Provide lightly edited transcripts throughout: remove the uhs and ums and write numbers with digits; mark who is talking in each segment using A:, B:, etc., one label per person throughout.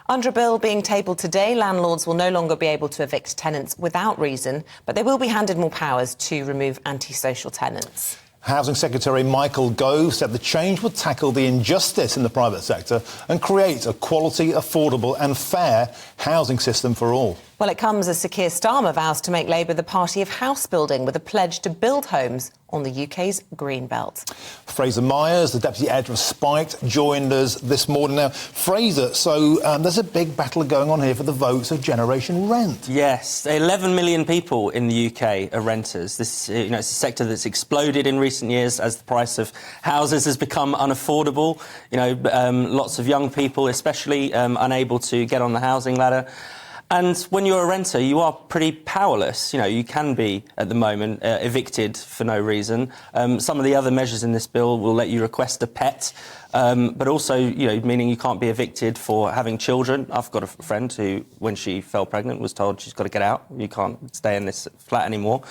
A: Under a bill being tabled today, landlords will no longer be able to evict tenants without reason, but they will be handed more powers to remove antisocial tenants.
B: Housing Secretary Michael Gove said the change would tackle the injustice in the private sector and create a quality, affordable and fair housing system for all.
A: Well, it comes as Sir Keir Starmer vows to make Labour the party of house building with a pledge to build homes on the UK's greenbelt.
B: Fraser Myers, the Deputy Editor of Spiked, joined us this morning. Now, Fraser, so there's a big battle going on here for the votes of Generation Rent.
C: Yes, 11 million people in the UK are renters. This, it's a sector that's exploded in recent years as the price of houses has become unaffordable. Lots of young people, especially, unable to get on the housing ladder. And when you're a renter, you are pretty powerless. You can be, at the moment, evicted for no reason. Some of the other measures in this bill will let you request a pet, but also, meaning you can't be evicted for having children. I've got a friend who, when she fell pregnant, was told she's got to get out. You can't stay in this flat anymore.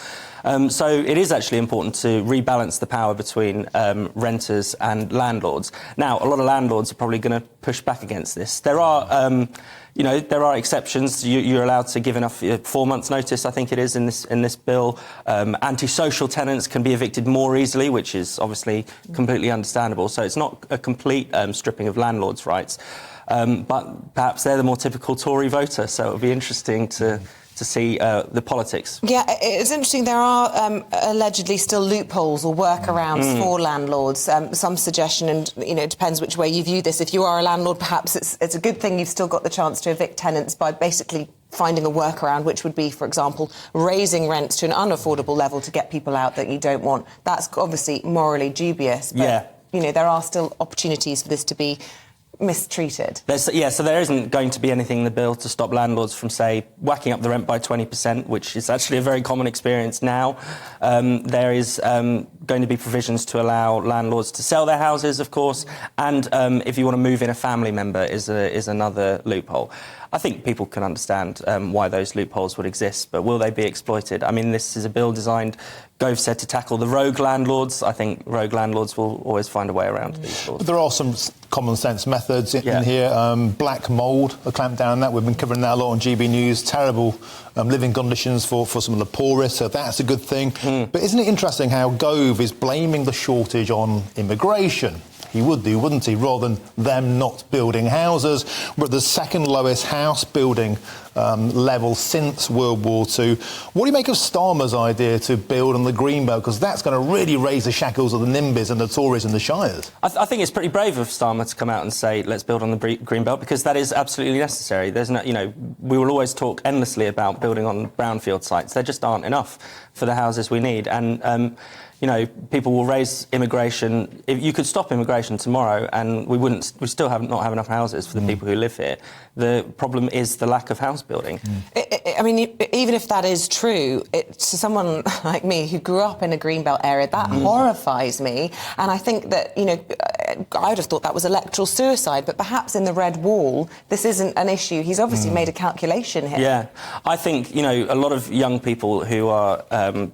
C: So it is actually important to rebalance the power between renters and landlords. Now, a lot of landlords are probably going to push back against this. There are exceptions. You're allowed to give enough 4 months' notice, I think it is, in this bill. Antisocial tenants can be evicted more easily, which is obviously completely understandable. So it's not a complete stripping of landlords' rights. But perhaps they're the more typical Tory voter, so it'll be interesting to see the politics.
A: Yeah, it's interesting. There are allegedly still loopholes or workarounds for landlords. Some suggestion, and it depends which way you view this. If you are a landlord, perhaps it's a good thing you've still got the chance to evict tenants by basically finding a workaround, which would be, for example, raising rents to an unaffordable level to get people out that you don't want. That's obviously morally dubious, but there are still opportunities for this to be mistreated.
C: So there isn't going to be anything in the bill to stop landlords from, say, whacking up the rent by 20%, which is actually a very common experience now. There is going to be provisions to allow landlords to sell their houses, of course, and if you want to move in a family member is another loophole. I think people can understand why those loopholes would exist, but will they be exploited? I mean, this is a bill designed, Gove said, to tackle the rogue landlords. I think rogue landlords will always find a way around these laws.
B: But there are some common sense methods in here. Black mould, a clamp down on that. We've been covering that a lot on GB News. Terrible living conditions for some of the poorest, so that's a good thing. But isn't it interesting how Gove is blaming the shortage on immigration? He would do, wouldn't he, rather than them not building houses. We're at the second lowest house building level since World War II. What do you make of Starmer's idea to build on the greenbelt? Because that's going to really raise the shackles of the NIMBYs and the Tories and the Shires.
C: I think it's pretty brave of Starmer to come out and say, let's build on the greenbelt, because that is absolutely necessary. There's no, we will always talk endlessly about building on brownfield sites. There just aren't enough for the houses we need. And people will raise immigration. If you could stop immigration tomorrow and we still not have enough houses for the people who live here. The problem is the lack of house building.
A: I mean, even if that is true, to someone like me who grew up in a greenbelt area, that horrifies me. And I think that, I would have thought that was electoral suicide, but perhaps in the Red Wall, this isn't an issue. He's obviously made a calculation here.
C: Yeah, I think, a lot of young people who are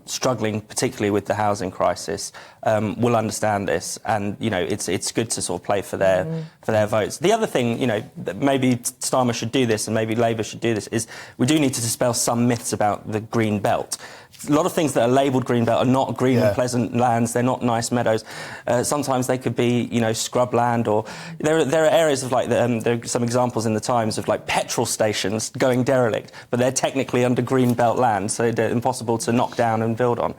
C: struggling, particularly with the housing crisis, will understand this, and it's good to sort of play for their votes. The other thing, that maybe Starmer should do this, and maybe Labour should do this, is we do need to dispel some myths about the green belt. A lot of things that are labelled greenbelt are not green and pleasant lands. They're not nice meadows. Sometimes they could be, scrub land, or there are areas of there are some examples in the Times of petrol stations going derelict, but they're technically under greenbelt land, so they're impossible to knock down and build on.